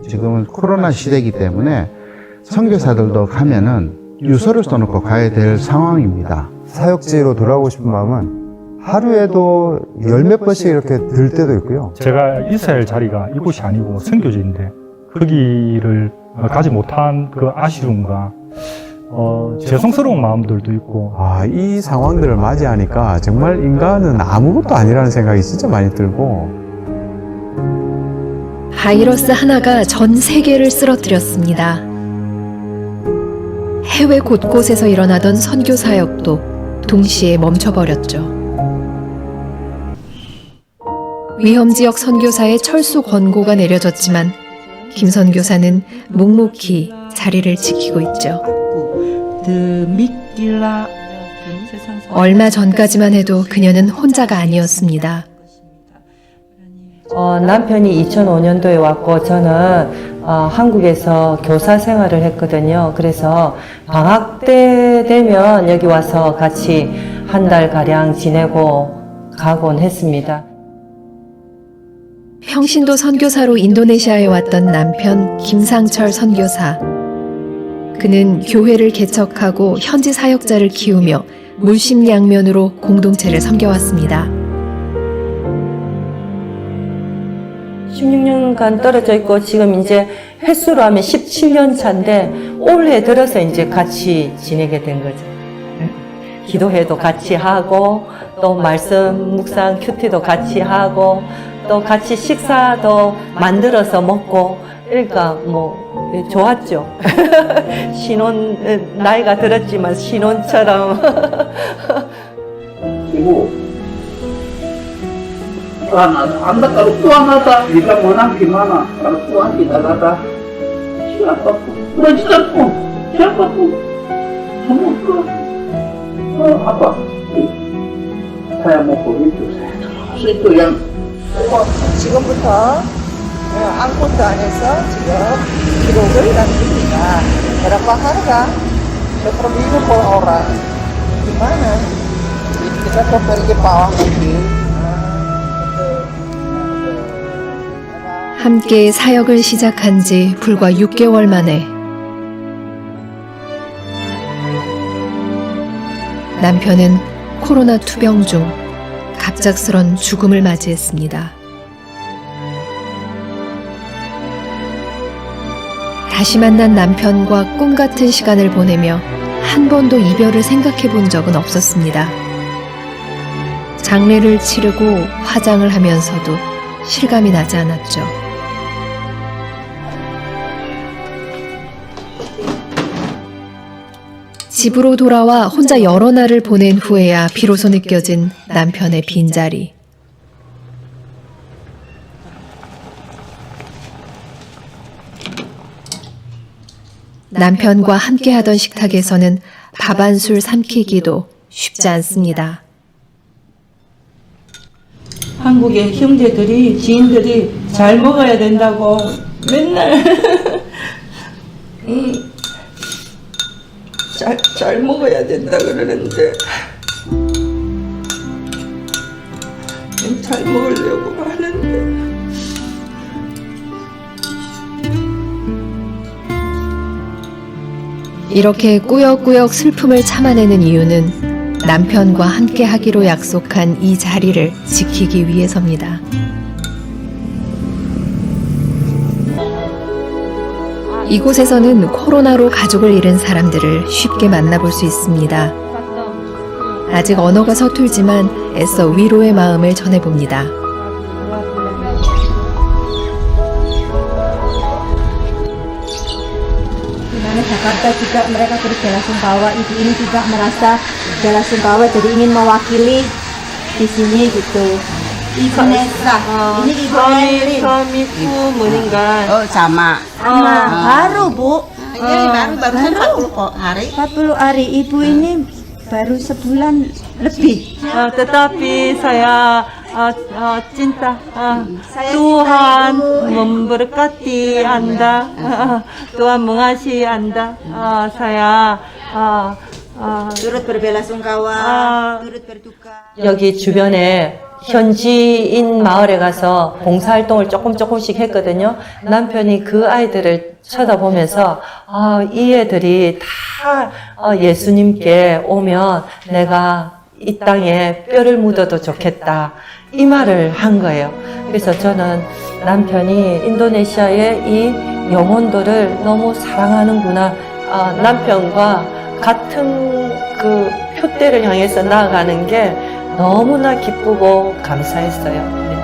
지금은 코로나 시대이기 때문에 선교사들도 가면은 유서를 써놓고 가야 될 상황입니다. 사역지로 돌아오고 싶은 마음은 하루에도 열 몇 번씩 이렇게 들 때도 있고요. 제가 있어야 할 자리가 이곳이 아니고 선교지인데 거기를 가지 못한 그 아쉬움과 죄송스러운 마음들도 있고. 이 상황들을 맞이하니까 정말 인간은 아무것도 아니라는 생각이 진짜 많이 들고. 바이러스 하나가 전 세계를 쓰러뜨렸습니다. 해외 곳곳에서 일어나던 선교 사역도 동시에 멈춰버렸죠. 위험지역 선교사의 철수 권고가 내려졌지만 김 선교사는 묵묵히 자리를 지키고 있죠. 얼마 전까지만 해도 그녀는 혼자가 아니었습니다. 남편이 2005년도에 왔고 저는 한국에서 교사 생활을 했거든요. 그래서 방학 때 되면 여기 와서 같이 한 달-가량 지내고 가곤 했습니다. 평신도 선교사로 인도네시아에 왔던 남편 김상철 선교사. 그는 교회를 개척하고 현지 사역자를 키우며 물심양면으로 공동체를 섬겨왔습니다. 16년간 떨어져 있고 지금 이제 횟수로 하면 17년 차인데 올해 들어서 이제 같이 지내게 된 거죠. 기도회도 같이 하고 또 말씀 묵상 큐티도 같이 하고 또 같이 식사도 만들어서 먹고 그러니까 뭐 좋았죠. 신혼 나이가 들었지만 신혼처럼. 이거 anda kalau tuan ada jika menang gimana kalau tuan tidak ada siapapun siapapun siapapun semua apa saya mau begitu saya terus itu yang 지금부터 앙코트 안에서 지금 기록을 남깁니다. berapa harga? Seperminggu per orang. Gimana? Kita ke pergi bawah lagi. 함께 사역을 시작한 지 불과 6개월 만에 남편은 코로나 투병 중 갑작스런 죽음을 맞이했습니다. 다시 만난 남편과 꿈 같은 시간을 보내며 한 번도 이별을 생각해 본 적은 없었습니다. 장례를 치르고 화장을 하면서도 실감이 나지 않았죠. 집으로 돌아와 혼자 여러 날을 보낸 후에야 비로소 느껴진 남편의 빈자리. 남편과 함께하던 식탁에서는 밥 한 술 삼키기도 쉽지 않습니다. 한국의 형제들이 지인들이 잘 먹어야 된다고 맨날 잘 먹어야 된다 그러는데 잘 먹으려고 하는데 이렇게 꾸역꾸역 슬픔을 참아내는 이유는 남편과 함께 하기로 약속한 이 자리를 지키기 위해서입니다. 이곳에서는 코로나로 가족을 잃은 사람들을 쉽게 만나볼 수 있습니다. 아직 언어가 서툴지만 애써 위로의 마음을 전해봅니다. Di Jakarta juga mereka turut bela sungkawa, ibu ini juga merasa bela sungkawa jadi ingin mewakili di sini gitu. Ibu Nesa, ini Ibu Elin. Suami meninggal. sama. Baru Bu. Ini barusan 40 hari. 40 hari, ibu ini baru sebulan lebih. Tetapi saya cinta Tuhan memberkati Anda, Tuhan mengasihi Anda. Saya turut berbela sungkawa, turut berduka. 여기 주변에 현지인 마을에 가서 봉사활동을 조금씩 했거든요. 남편이 그 아이들을 쳐다보면서 이 애들이 다 예수님께 오면 내가 이 땅에 뼈를 묻어도 좋겠다, 이 말을 한 거예요. 그래서 저는 남편이 인도네시아의 이 영혼들을 너무 사랑하는구나, 남편과 같은 그 표대를 향해서 나아가는 게 너무나 기쁘고 감사했어요. 네.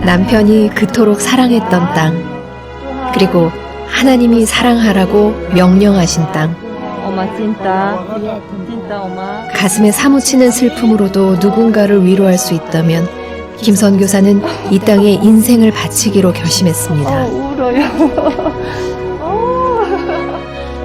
남편이 그토록 사랑했던 땅, 그리고 하나님이 사랑하라고 명령하신 땅. 엄마 진짜 엄마. 가슴에 사무치는 슬픔으로도 누군가를 위로할 수 있다면 김 선교사는 이 땅에 인생을 바치기로 결심했습니다. 울어요.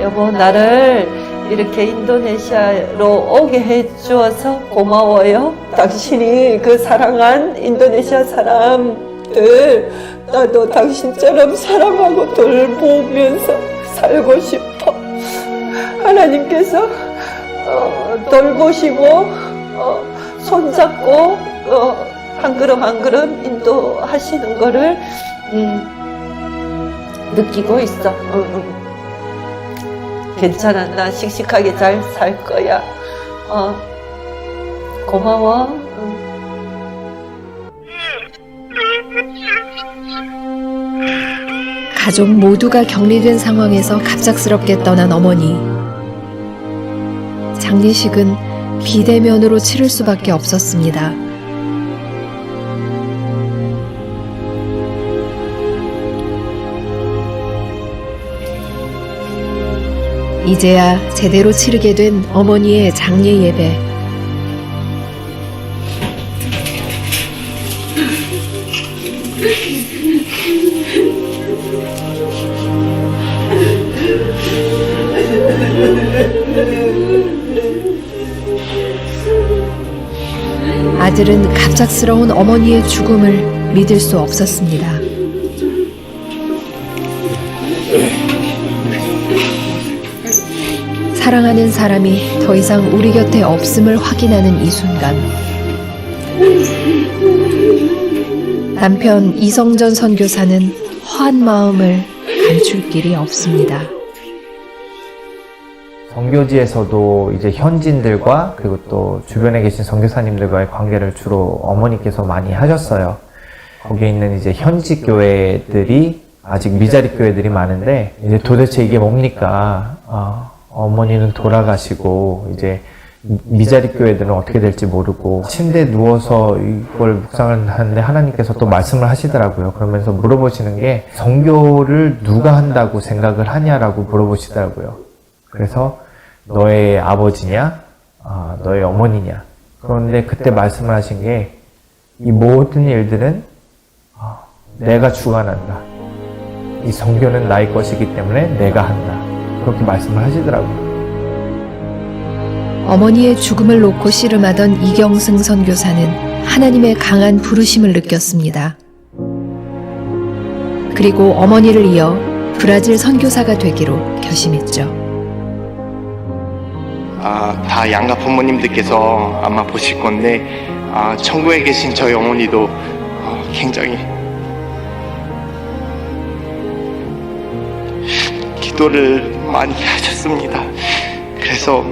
여보, 나를 이렇게 인도네시아로 오게 해주어서 고마워요. 당신이 그 사랑한 인도네시아 사람들, 나도 당신처럼 사랑하고 돌보면서 살고 싶어. 하나님께서 돌보시고 손잡고 한 걸음 한 걸음 인도하시는 거를 느끼고 있어. 괜찮아, 나 씩씩하게 잘 살 거야. 고마워. 가족 모두가 격리된 상황에서 갑작스럽게 떠난 어머니. 장례식은 비대면으로 치를 수밖에 없었습니다. 이제야 제대로 치르게 된 어머니의 장례 예배. 아들은 갑작스러운 어머니의 죽음을 믿을 수 없었습니다. 사랑하는 사람이 더 이상 우리 곁에 없음을 확인하는 이 순간, 남편 이성전 선교사는 허한 마음을 감출 길이 없습니다. 선교지에서도 이제 현지인들과 그리고 또 주변에 계신 선교사님들과의 관계를 주로 어머니께서 많이 하셨어요. 거기에 있는 이제 현지 교회들이 아직 미자립 교회들이 많은데, 이제 도대체 이게 뭡니까? 어머니는 돌아가시고 이제 미자립 교회들은 어떻게 될지 모르고 침대에 누워서 이걸 묵상을 하는데 하나님께서 또 말씀을 하시더라고요. 그러면서 물어보시는 게 선교를 누가 한다고 생각을 하냐라고 물어보시더라고요. 그래서 너의 아버지냐, 너의 어머니냐. 그런데 그때 말씀을 하신 게 이 모든 일들은 내가 주관한다. 이 선교는 나의 것이기 때문에 내가 한다. 그렇게 말씀을 하시더라고요. 어머니의 죽음을 놓고 씨름하던 이경승 선교사는 하나님의 강한 부르심을 느꼈습니다. 그리고 어머니를 이어 브라질 선교사가 되기로 결심했죠. 다 양가 부모님들께서 아마 보실 건데, 천국에 계신 저희 어머니도 굉장히 기도를 많이 하셨습니다. 그래서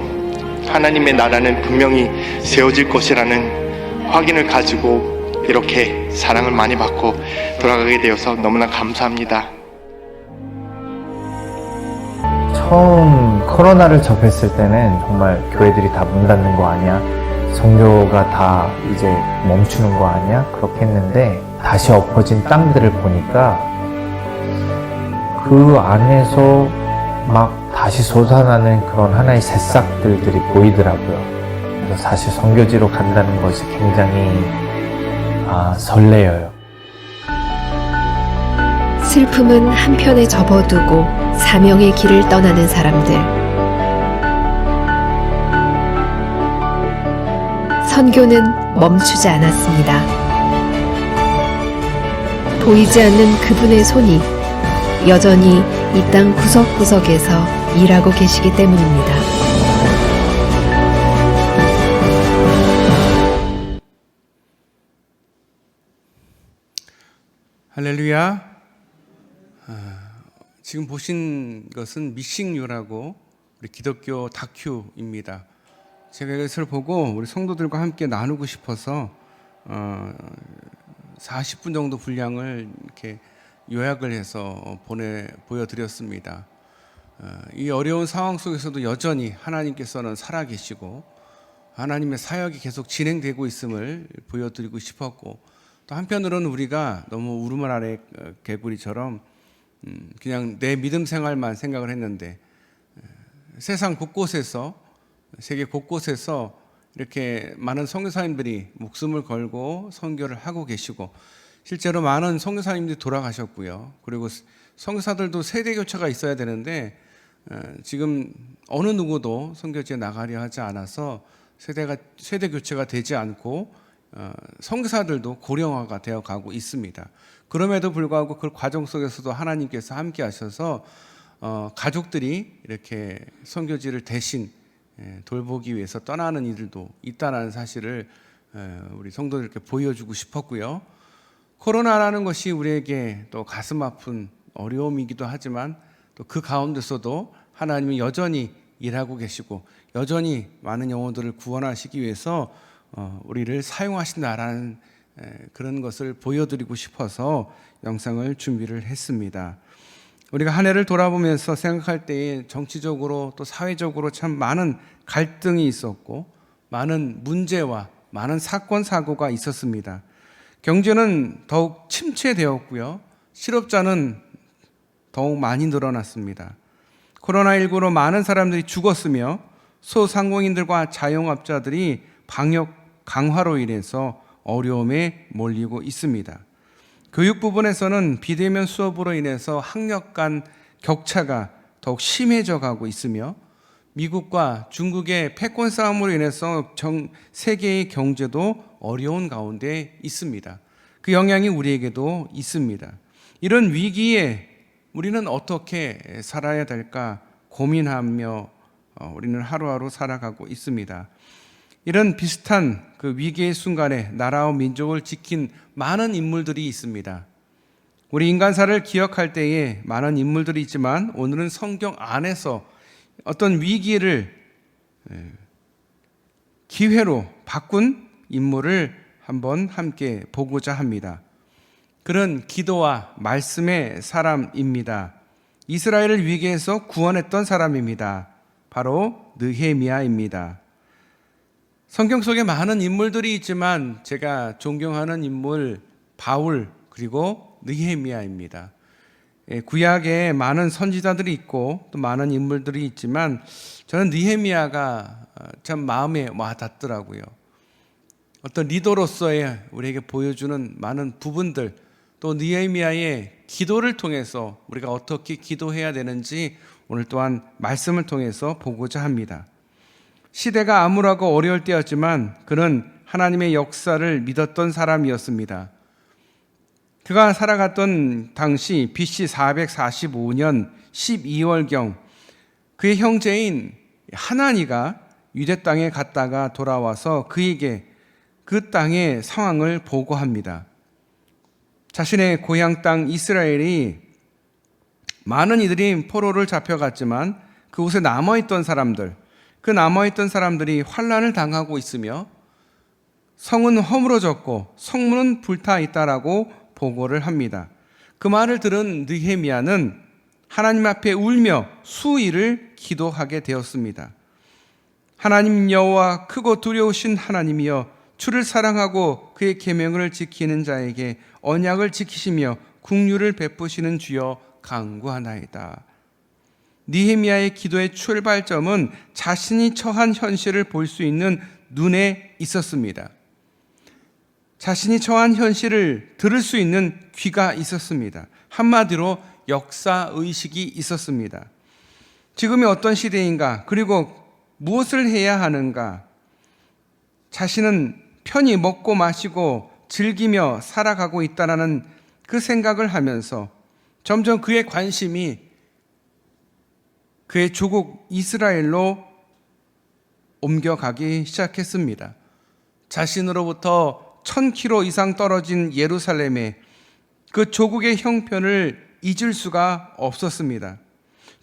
하나님의 나라는 분명히 세워질 것이라는 확인을 가지고 이렇게 사랑을 많이 받고 돌아가게 되어서 너무나 감사합니다. 처음 코로나를 접했을 때는 정말 교회들이 다 문 닫는 거 아니야? 선교가 다 이제 멈추는 거 아니야? 그렇게 했는데 다시 엎어진 땅들을 보니까 그 안에서 막 다시 솟아나는 그런 하나의 새싹들이 보이더라고요. 그래서 사실 선교지로 간다는 것이 굉장히 설레어요. 슬픔은 한편에 접어두고 사명의 길을 떠나는 사람들. 선교는 멈추지 않았습니다. 보이지 않는 그분의 손이 여전히 이 땅 구석구석에서 일하고 계시기 때문입니다. 할렐루야. 지금 보신 것은 미싱유라고 우리 기독교 다큐입니다. 제가 이것을 보고 우리 성도들과 함께 나누고 싶어서 40분 정도 분량을 이렇게 요약을 해서 보여드렸습니다. 이 어려운 상황 속에서도 여전히 하나님께서는 살아계시고 하나님의 사역이 계속 진행되고 있음을 보여드리고 싶었고, 또 한편으로는 우리가 너무 우르말 아래 개구리처럼 그냥 내 믿음 생활만 생각을 했는데, 세상 곳곳에서, 세계 곳곳에서 이렇게 많은 선교사님들이 목숨을 걸고 선교를 하고 계시고, 실제로 많은 선교사님들이 돌아가셨고요. 그리고 선교사들도 세대 교체가 있어야 되는데 지금 어느 누구도 선교지에 나가려 하지 않아서 세대 교체가 되지 않고 선교사들도 고령화가 되어 가고 있습니다. 그럼에도 불구하고 그 과정 속에서도 하나님께서 함께 하셔서 가족들이 이렇게 선교지를 대신 돌보기 위해서 떠나는 이들도 있다는 사실을 우리 성도들께 보여주고 싶었고요. 코로나라는 것이 우리에게 또 가슴 아픈 어려움이기도 하지만 또 그 가운데서도 하나님은 여전히 일하고 계시고 여전히 많은 영혼들을 구원하시기 위해서 우리를 사용하신다라는 그런 것을 보여드리고 싶어서 영상을 준비를 했습니다. 우리가 한 해를 돌아보면서 생각할 때에 정치적으로 또 사회적으로 참 많은 갈등이 있었고 많은 문제와 많은 사건 사고가 있었습니다. 경제는 더욱 침체되었고요. 실업자는 더욱 많이 늘어났습니다. 코로나19로 많은 사람들이 죽었으며 소상공인들과 자영업자들이 방역 강화로 인해서 어려움에 몰리고 있습니다. 교육 부분에서는 비대면 수업으로 인해서 학력 간 격차가 더욱 심해져 가고 있으며 미국과 중국의 패권 싸움으로 인해서 세계의 경제도 어려운 가운데 있습니다. 그 영향이 우리에게도 있습니다. 이런 위기에 우리는 어떻게 살아야 될까 고민하며 우리는 하루하루 살아가고 있습니다. 이런 비슷한 그 위기의 순간에 나라와 민족을 지킨 많은 인물들이 있습니다. 우리 인간사를 기억할 때에 많은 인물들이 있지만 오늘은 성경 안에서 어떤 위기를 기회로 바꾼 인물을 한번 함께 보고자 합니다. 그런 기도와 말씀의 사람입니다. 이스라엘을 위기에서 구원했던 사람입니다. 바로 느헤미야입니다. 성경 속에 많은 인물들이 있지만 제가 존경하는 인물 바울 그리고 느헤미야입니다. 구약에 많은 선지자들이 있고 또 많은 인물들이 있지만 저는 느헤미야가 참 마음에 와닿더라고요. 어떤 리더로서의 우리에게 보여주는 많은 부분들, 또 느헤미야의 기도를 통해서 우리가 어떻게 기도해야 되는지 오늘 또한 말씀을 통해서 보고자 합니다. 시대가 암울하고 어려울 때였지만 그는 하나님의 역사를 믿었던 사람이었습니다. 그가 살아갔던 당시 BC 445년 12월경 그의 형제인 하나니가 유대 땅에 갔다가 돌아와서 그에게 그 땅의 상황을 보고합니다. 자신의 고향 땅 이스라엘이 많은 이들이 포로를 잡혀갔지만 그곳에 남아있던 사람들, 그 남아있던 사람들이 환난을 당하고 있으며 성은 허물어졌고 성문은 불타 있다라고 보고를 합니다. 그 말을 들은 느헤미야는 하나님 앞에 울며 수일을 기도하게 되었습니다. 하나님 여호와 크고 두려우신 하나님이여 주를 사랑하고 그의 계명을 지키는 자에게 언약을 지키시며 긍휼을 베푸시는 주여 간구하나이다. 느헤미야의 기도의 출발점은 자신이 처한 현실을 볼 수 있는 눈에 있었습니다. 자신이 처한 현실을 들을 수 있는 귀가 있었습니다. 한마디로 역사의식이 있었습니다. 지금이 어떤 시대인가, 그리고 무엇을 해야 하는가, 자신은 편히 먹고 마시고 즐기며 살아가고 있다는 그 생각을 하면서 점점 그의 관심이 그의 조국 이스라엘로 옮겨가기 시작했습니다. 자신으로부터 1000km 이상 떨어진 예루살렘에 그 조국의 형편을 잊을 수가 없었습니다.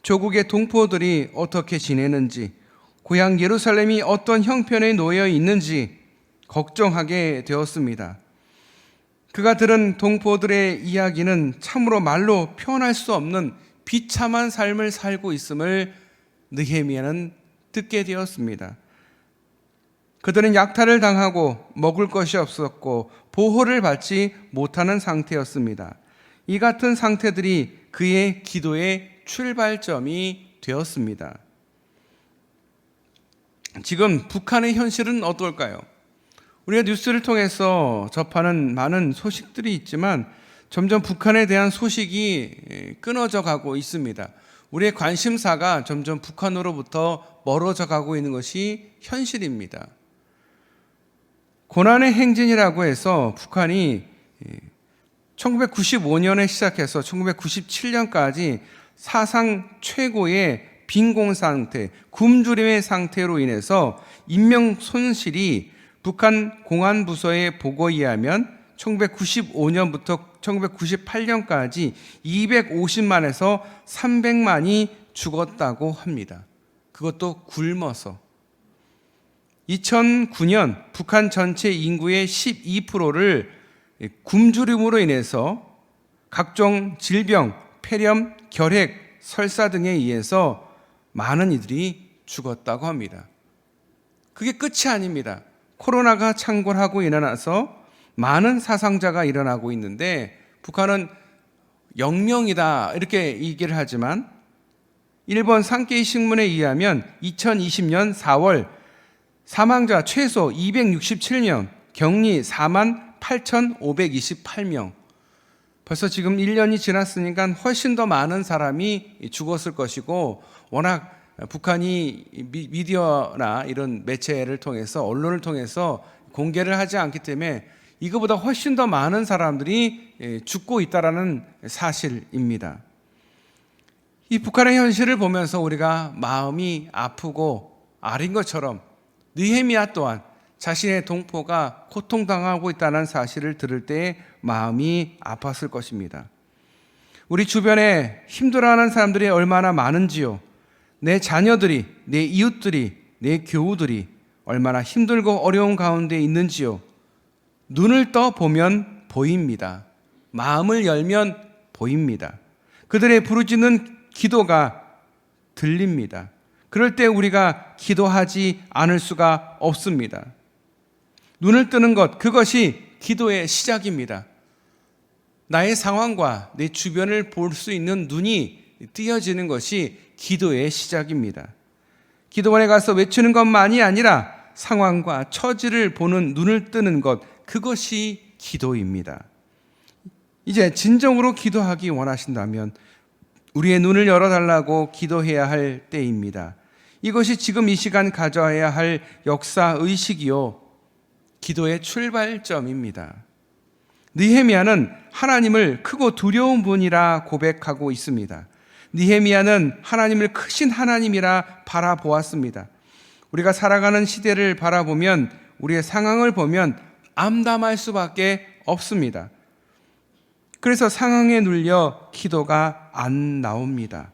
조국의 동포들이 어떻게 지내는지, 고향 예루살렘이 어떤 형편에 놓여 있는지 걱정하게 되었습니다. 그가 들은 동포들의 이야기는 참으로 말로 표현할 수 없는 비참한 삶을 살고 있음을 느헤미야는 듣게 되었습니다. 그들은 약탈을 당하고 먹을 것이 없었고 보호를 받지 못하는 상태였습니다. 이 같은 상태들이 그의 기도의 출발점이 되었습니다. 지금 북한의 현실은 어떨까요? 우리가 뉴스를 통해서 접하는 많은 소식들이 있지만 점점 북한에 대한 소식이 끊어져 가고 있습니다. 우리의 관심사가 점점 북한으로부터 멀어져 가고 있는 것이 현실입니다. 고난의 행진이라고 해서 북한이 1995년에 시작해서 1997년까지 사상 최고의 빈곤 상태, 굶주림의 상태로 인해서 인명 손실이 북한 공안부서의 보고에 의하면 1995년부터 1998년까지 250만에서 300만이 죽었다고 합니다. 그것도 굶어서. 2009년 북한 전체 인구의 12%를 굶주림으로 인해서 각종 질병, 폐렴, 결핵, 설사 등에 의해서 많은 이들이 죽었다고 합니다. 그게 끝이 아닙니다. 코로나가 창궐하고 일어나서 많은 사상자가 일어나고 있는데 북한은 0명이다 이렇게 얘기를 하지만 일본 산케이 신문에 의하면 2020년 4월 사망자 최소 267명, 격리 48,528명. 벌써 지금 1년이 지났으니까 훨씬 더 많은 사람이 죽었을 것이고 워낙 북한이 미디어나 이런 매체를 통해서 언론을 통해서 공개를 하지 않기 때문에 이거보다 훨씬 더 많은 사람들이 죽고 있다는 사실입니다. 이 북한의 현실을 보면서 우리가 마음이 아프고 아린 것처럼 느헤미야 또한 자신의 동포가 고통당하고 있다는 사실을 들을 때 마음이 아팠을 것입니다. 우리 주변에 힘들어하는 사람들이 얼마나 많은지요. 내 자녀들이, 내 이웃들이, 내 교우들이 얼마나 힘들고 어려운 가운데 있는지요. 눈을 떠 보면 보입니다. 마음을 열면 보입니다. 그들의 부르짖는 기도가 들립니다. 그럴 때 우리가 기도하지 않을 수가 없습니다. 눈을 뜨는 것, 그것이 기도의 시작입니다. 나의 상황과 내 주변을 볼 수 있는 눈이 띄어지는 것이 기도의 시작입니다. 기도원에 가서 외치는 것만이 아니라 상황과 처지를 보는 눈을 뜨는 것, 그것이 기도입니다. 이제 진정으로 기도하기 원하신다면 우리의 눈을 열어달라고 기도해야 할 때입니다. 이것이 지금 이 시간 가져야 할 역사의식이요, 기도의 출발점입니다. 느헤미야는 하나님을 크고 두려운 분이라 고백하고 있습니다. 느헤미야는 하나님을 크신 하나님이라 바라보았습니다. 우리가 살아가는 시대를 바라보면 우리의 상황을 보면 암담할 수밖에 없습니다. 그래서 상황에 눌려 기도가 안 나옵니다.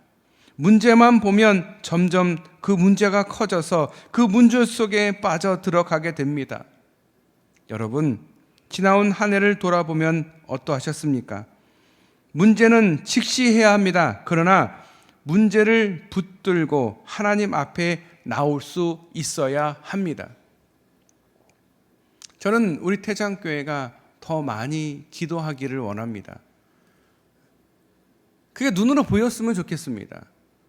문제만 보면 점점 그 문제가 커져서 그 문제 속에 빠져 들어가게 됩니다. 여러분, 지나온 한 해를 돌아보면 어떠하셨습니까? 문제는 직시해야 합니다. 그러나 문제를 붙들고 하나님 앞에 나올 수 있어야 합니다. 저는 우리 태장교회가 더 많이 기도하기를 원합니다. 그게 눈으로 보였으면 좋겠습니다.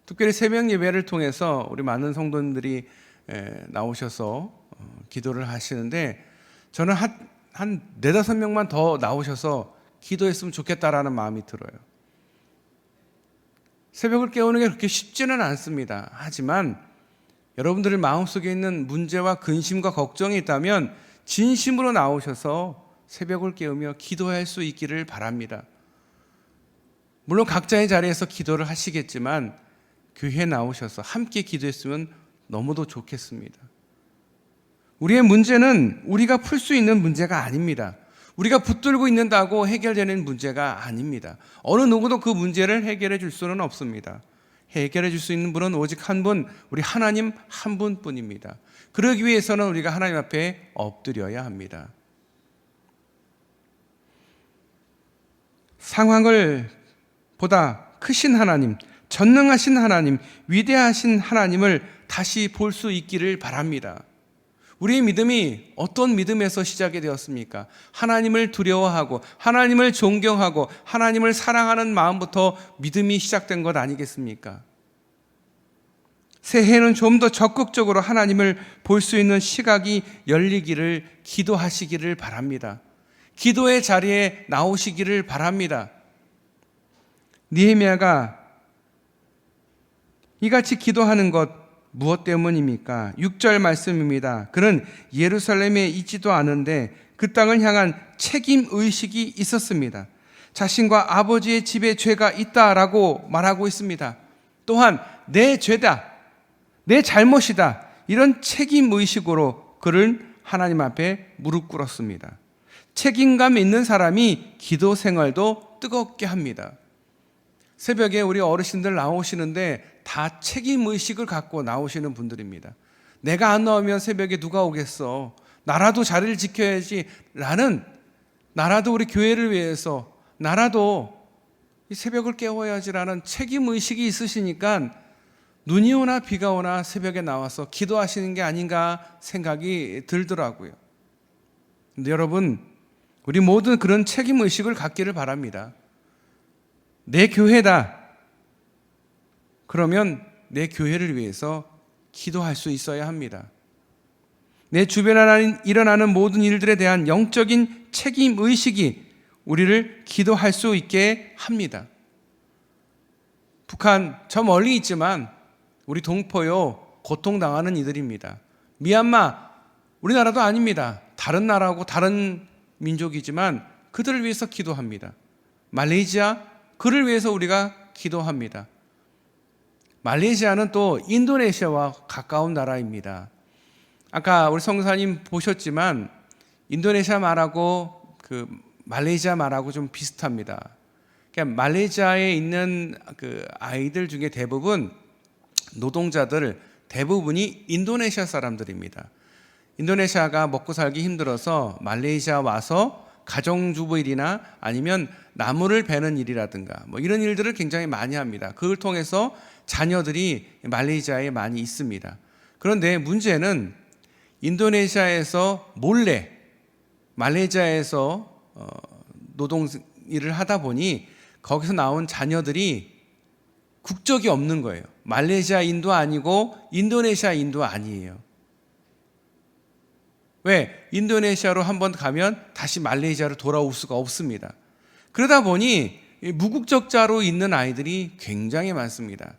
특별히 새벽 예배를 통해서 우리 많은 성도님들이 나오셔서 기도를 하시는데 저는 한 4-5명만 더 나오셔서 기도했으면 좋겠다라는 마음이 들어요. 새벽을 깨우는 게 그렇게 쉽지는 않습니다. 하지만 여러분들의 마음속에 있는 문제와 근심과 걱정이 있다면 진심으로 나오셔서 새벽을 깨우며 기도할 수 있기를 바랍니다. 물론 각자의 자리에서 기도를 하시겠지만 교회에 나오셔서 함께 기도했으면 너무도 좋겠습니다. 우리의 문제는 우리가 풀 수 있는 문제가 아닙니다. 우리가 붙들고 있는다고 해결되는 문제가 아닙니다. 어느 누구도 그 문제를 해결해 줄 수는 없습니다. 해결해 줄 수 있는 분은 오직 한 분, 우리 하나님 한 분뿐입니다. 그러기 위해서는 우리가 하나님 앞에 엎드려야 합니다. 상황을 보다 크신 하나님, 전능하신 하나님, 위대하신 하나님을 다시 볼 수 있기를 바랍니다. 우리의 믿음이 어떤 믿음에서 시작이 되었습니까? 하나님을 두려워하고 하나님을 존경하고 하나님을 사랑하는 마음부터 믿음이 시작된 것 아니겠습니까? 새해에는 좀 더 적극적으로 하나님을 볼 수 있는 시각이 열리기를 기도하시기를 바랍니다. 기도의 자리에 나오시기를 바랍니다. 느헤미야가 이같이 기도하는 것 무엇 때문입니까? 6절 말씀입니다. 그는 예루살렘에 있지도 않은데 그 땅을 향한 책임의식이 있었습니다. 자신과 아버지의 집에 죄가 있다라고 말하고 있습니다. 또한 내 죄다, 내 잘못이다, 이런 책임의식으로 그를 하나님 앞에 무릎 꿇었습니다. 책임감 있는 사람이 기도 생활도 뜨겁게 합니다. 새벽에 우리 어르신들 나오시는데 다 책임의식을 갖고 나오시는 분들입니다. 내가 안 나오면 새벽에 누가 오겠어? 나라도 자리를 지켜야지 라는, 나라도 우리 교회를 위해서, 나라도 이 새벽을 깨워야지라는 책임의식이 있으시니까 눈이 오나 비가 오나 새벽에 나와서 기도하시는 게 아닌가 생각이 들더라고요. 근데 여러분, 우리 모든 그런 책임의식을 갖기를 바랍니다. 내 교회다. 그러면 내 교회를 위해서 기도할 수 있어야 합니다. 내 주변에 일어나는 모든 일들에 대한 영적인 책임의식이 우리를 기도할 수 있게 합니다. 북한 저 멀리 있지만 우리 동포요 고통당하는 이들입니다. 미얀마 우리나라도 아닙니다. 다른 나라고 다른 민족이지만 그들을 위해서 기도합니다. 말레이시아 그를 위해서 우리가 기도합니다. 말레이시아는 또 인도네시아와 가까운 나라입니다. 아까 우리 성사님 보셨지만 인도네시아 말하고 그 말레이시아 말하고 좀 비슷합니다. 그러니까 말레이시아에 있는 그 아이들 중에 대부분 노동자들 대부분이 인도네시아 사람들입니다. 인도네시아가 먹고 살기 힘들어서 말레이시아 와서 가정주부 일이나 아니면 나무를 베는 일이라든가 뭐 이런 일들을 굉장히 많이 합니다. 그걸 통해서 자녀들이 말레이시아에 많이 있습니다. 그런데 문제는 인도네시아에서 몰래 말레이시아에서 노동 일을 하다 보니 거기서 나온 자녀들이 국적이 없는 거예요. 말레이시아인도 아니고 인도네시아인도 아니에요. 왜? 인도네시아로 한번 가면 다시 말레이시아로 돌아올 수가 없습니다. 그러다 보니 무국적자로 있는 아이들이 굉장히 많습니다.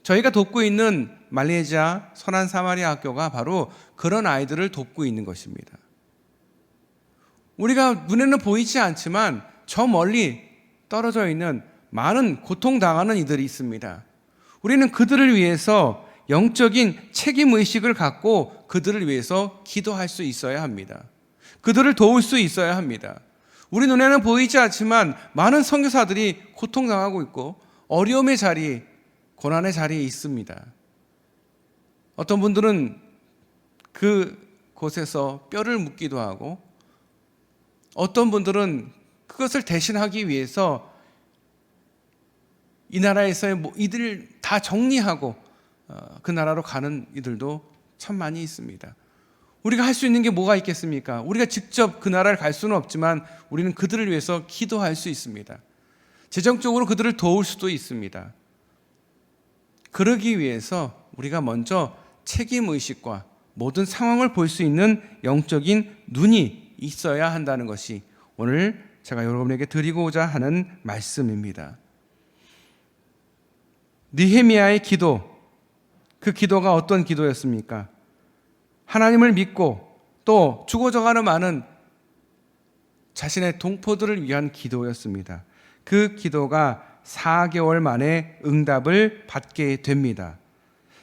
저희가 돕고 있는 말레이시아 선한 사마리아 학교가 바로 그런 아이들을 돕고 있는 것입니다. 우리가 눈에는 보이지 않지만 저 멀리 떨어져 있는 많은 고통당하는 이들이 있습니다. 우리는 그들을 위해서 영적인 책임의식을 갖고 그들을 위해서 기도할 수 있어야 합니다. 그들을 도울 수 있어야 합니다. 우리 눈에는 보이지 않지만 많은 선교사들이 고통당하고 있고 어려움의 자리, 고난의 자리에 있습니다. 어떤 분들은 그곳에서 뼈를 묻기도 하고 어떤 분들은 그것을 대신하기 위해서 이 나라에서의 이들 다 정리하고 그 나라로 가는 이들도 참 많이 있습니다. 우리가 할 수 있는 게 뭐가 있겠습니까? 우리가 직접 그 나라를 갈 수는 없지만 우리는 그들을 위해서 기도할 수 있습니다. 재정적으로 그들을 도울 수도 있습니다. 그러기 위해서 우리가 먼저 책임의식과 모든 상황을 볼 수 있는 영적인 눈이 있어야 한다는 것이 오늘 제가 여러분에게 드리고자 하는 말씀입니다. 느헤미야의 기도, 그 기도가 어떤 기도였습니까? 하나님을 믿고 또 죽어져가는 많은 자신의 동포들을 위한 기도였습니다. 그 기도가 4개월 만에 응답을 받게 됩니다.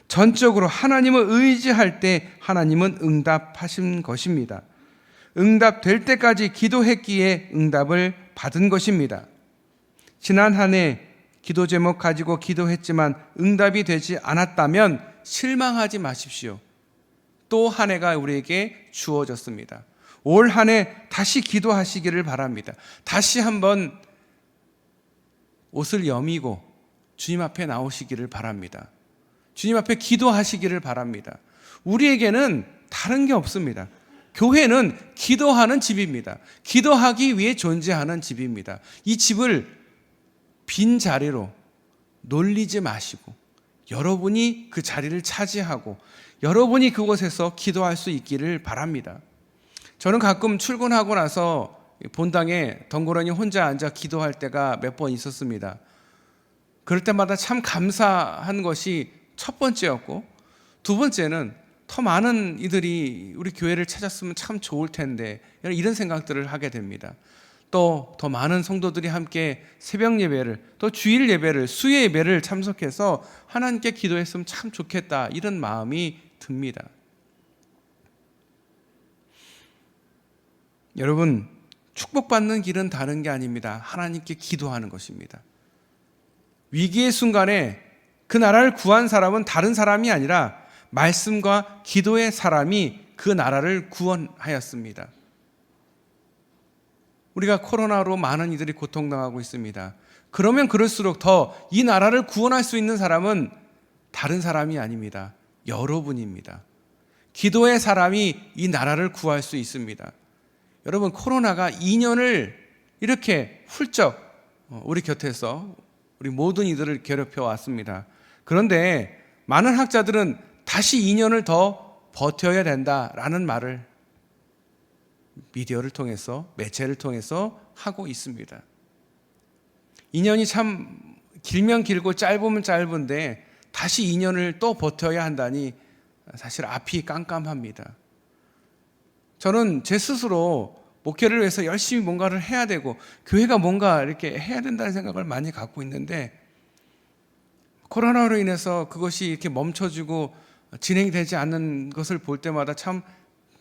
전적으로 하나님을 의지할 때 하나님은 응답하신 것입니다. 응답될 때까지 기도했기에 응답을 받은 것입니다. 지난 한 해 기도 제목 가지고 기도했지만 응답이 되지 않았다면 실망하지 마십시오. 또 한 해가 우리에게 주어졌습니다. 올 한 해 다시 기도하시기를 바랍니다. 다시 한번 옷을 여미고 주님 앞에 나오시기를 바랍니다. 주님 앞에 기도하시기를 바랍니다. 우리에게는 다른 게 없습니다. 교회는 기도하는 집입니다. 기도하기 위해 존재하는 집입니다. 이 집을 빈 자리로 놀리지 마시고 여러분이 그 자리를 차지하고 여러분이 그곳에서 기도할 수 있기를 바랍니다. 저는 가끔 출근하고 나서 본당에 덩그러니 혼자 앉아 기도할 때가 몇 번 있었습니다. 그럴 때마다 참 감사한 것이 첫 번째였고, 두 번째는 더 많은 이들이 우리 교회를 찾았으면 참 좋을 텐데 이런 생각들을 하게 됩니다. 또 더 많은 성도들이 함께 새벽 예배를, 또 주일 예배를, 수요 예배를 참석해서 하나님께 기도했으면 참 좋겠다, 이런 마음이 듭니다. 여러분, 축복받는 길은 다른 게 아닙니다. 하나님께 기도하는 것입니다. 위기의 순간에 그 나라를 구한 사람은 다른 사람이 아니라 말씀과 기도의 사람이 그 나라를 구원하였습니다. 우리가 코로나로 많은 이들이 고통당하고 있습니다. 그러면 그럴수록 더 이 나라를 구원할 수 있는 사람은 다른 사람이 아닙니다. 여러분입니다. 기도의 사람이 이 나라를 구할 수 있습니다. 여러분, 코로나가 2년을 이렇게 훌쩍 우리 곁에서 우리 모든 이들을 괴롭혀 왔습니다. 그런데 많은 학자들은 다시 2년을 더 버텨야 된다라는 말을 미디어를 통해서, 매체를 통해서 하고 있습니다. 2년이 참 길면 길고 짧으면 짧은데 다시 2년을 또 버텨야 한다니 사실 앞이 깜깜합니다. 저는 제 스스로 목회를 위해서 열심히 뭔가를 해야 되고 교회가 뭔가 이렇게 해야 된다는 생각을 많이 갖고 있는데, 코로나로 인해서 그것이 이렇게 멈춰지고 진행이 되지 않는 것을 볼 때마다 참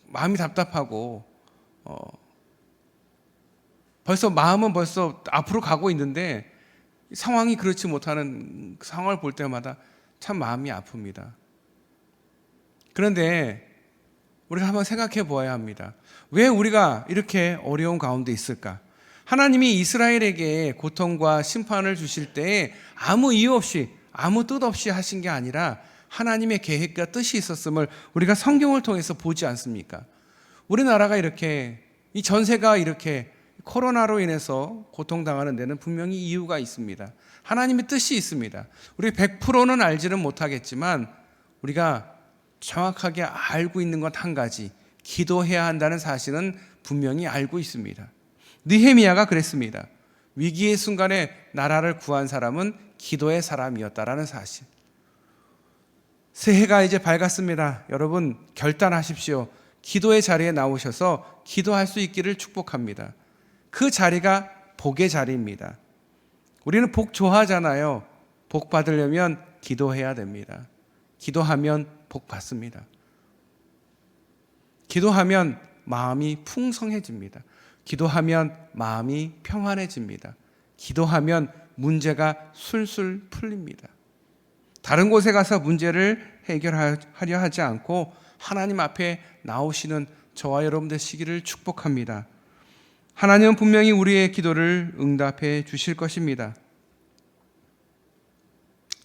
마음이 답답하고, 마음은 벌써 앞으로 가고 있는데 상황이 그렇지 못하는 그 상황을 볼 때마다 참 마음이 아픕니다. 그런데 우리가 한번 생각해 보아야 합니다. 왜 우리가 이렇게 어려운 가운데 있을까? 하나님이 이스라엘에게 고통과 심판을 주실 때 아무 이유 없이, 아무 뜻 없이 하신 게 아니라 하나님의 계획과 뜻이 있었음을 우리가 성경을 통해서 보지 않습니까? 우리나라가 이렇게, 이 전세가 이렇게 코로나로 인해서 고통당하는 데는 분명히 이유가 있습니다. 하나님의 뜻이 있습니다. 우리 100%는 알지는 못하겠지만 우리가 정확하게 알고 있는 것 한 가지, 기도해야 한다는 사실은 분명히 알고 있습니다. 느헤미야가 그랬습니다. 위기의 순간에 나라를 구한 사람은 기도의 사람이었다라는 사실. 새해가 이제 밝았습니다. 여러분, 결단하십시오. 기도의 자리에 나오셔서 기도할 수 있기를 축복합니다. 그 자리가 복의 자리입니다. 우리는 복 좋아하잖아요. 복 받으려면 기도해야 됩니다. 기도하면 복 받습니다. 기도하면 마음이 풍성해집니다. 기도하면 마음이 평안해집니다. 기도하면 문제가 술술 풀립니다. 다른 곳에 가서 문제를 해결하려 하지 않고 하나님 앞에 나오시는 저와 여러분 되시기를 축복합니다. 하나님은 분명히 우리의 기도를 응답해 주실 것입니다.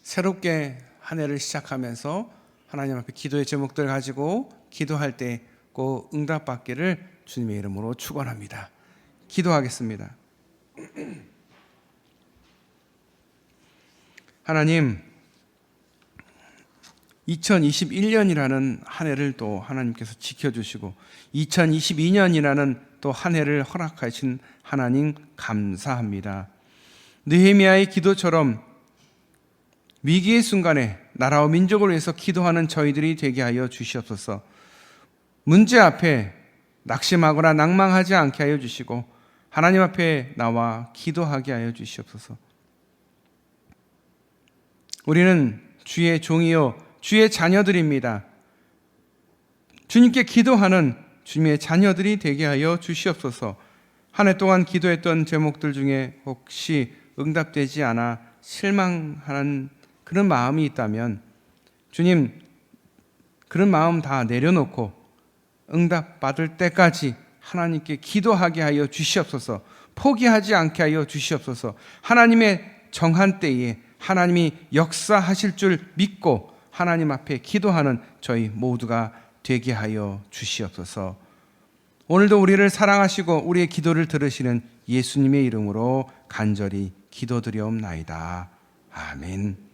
새롭게 한 해를 시작하면서 하나님 앞에 기도의 제목들 가지고 기도할 때 꼭 응답받기를 주님의 이름으로 축원합니다. 기도하겠습니다. 하나님, 2021년이라는 한 해를 또 하나님께서 지켜주시고 2022년이라는 또 한 해를 허락하신 하나님 감사합니다. 느헤미야의 기도처럼 위기의 순간에 나라와 민족을 위해서 기도하는 저희들이 되게 하여 주시옵소서. 문제 앞에 낙심하거나 낭망하지 않게 하여 주시고 하나님 앞에 나와 기도하게 하여 주시옵소서. 우리는 주의 종이요 주의 자녀들입니다. 주님께 기도하는 주님의 자녀들이 되게 하여 주시옵소서. 한 해 동안 기도했던 제목들 중에 혹시 응답되지 않아 실망하는 그런 마음이 있다면 주님, 그런 마음 다 내려놓고 응답 받을 때까지 하나님께 기도하게 하여 주시옵소서. 포기하지 않게 하여 주시옵소서. 하나님의 정한 때에 하나님이 역사하실 줄 믿고 하나님 앞에 기도하는 저희 모두가 되게 하여 주시옵소서. 오늘도 우리를 사랑하시고 우리의 기도를 들으시는 예수님의 이름으로 간절히 기도드리옵나이다. 아멘.